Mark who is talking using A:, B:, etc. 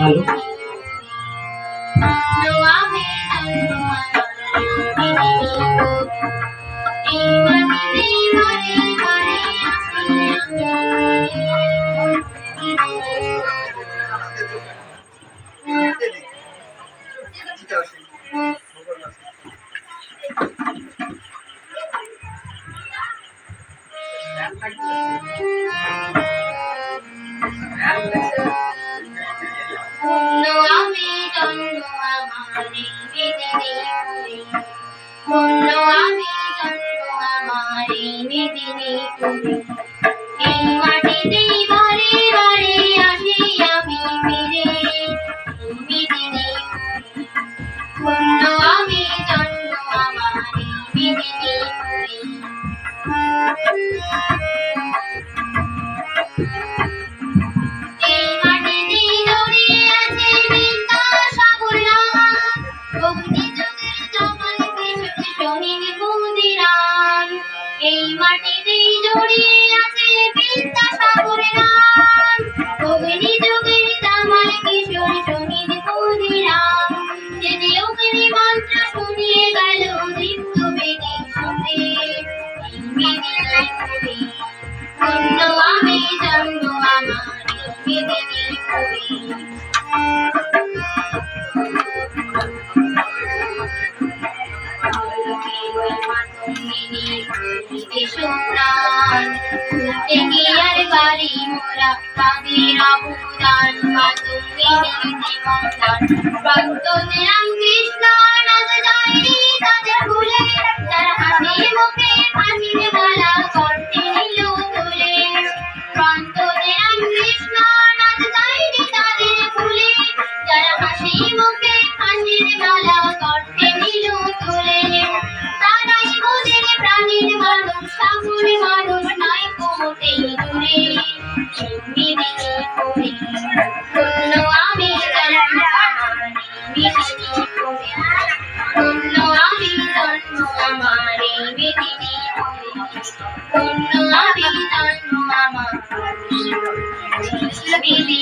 A: ভালো।
B: এই মাটিতেই বারে বারে আসি আমি ফিরে, বিদিনী ধন্য আমি জন্ম আমার বিদিনী। এই মাটিতেই জড়িয়ে আছে বিদ্যাসাগর নাম, অগ্নি যুগের জমাল কৃষক শহীদ ক্ষুদিরাম। এই মাটিতেই জড়িয়ে আছে বিদ্যাসাগর নাম, অগ্নি যুগের জমাল কিশোর শহীদ ক্ষুদিরাম। সে যে অগ্নি মন্ত্র শুনিয়ে গেল দীপ্ত বেদী সুরে, এই বিদিনী পুরী ধন্য আমি জন্ম আমার বিদিনী পুরী। বাড়ি মোরা তাদের আবুদান মাতুঙ্গিনী জীবনদান, প্রান্তরে রামকৃষ্ণ নাথ যায়নি তাদের ভুলে, যারা হাসি মুখে হাসির মালা কণ্ঠে নিল তুলে। প্রান্তরে রামকৃষ্ণ নাথ যায়নি তাদের ভুলে, যারা হাসি মুখে হাসির মালা কণ্ঠে নিল তুলে। তারাই মোদের প্রাণীর মানুষ, ঠাকুর মানুষ নয় কোটেই দূরে, বিদিনী পুরী ধন্য আমি জন্ম আমার বিদিনী পুরী, ধন্য আমি জন্ম আমার বিদিনী পুরী, ধন্য আমি জন্ম আমার বিদিনী।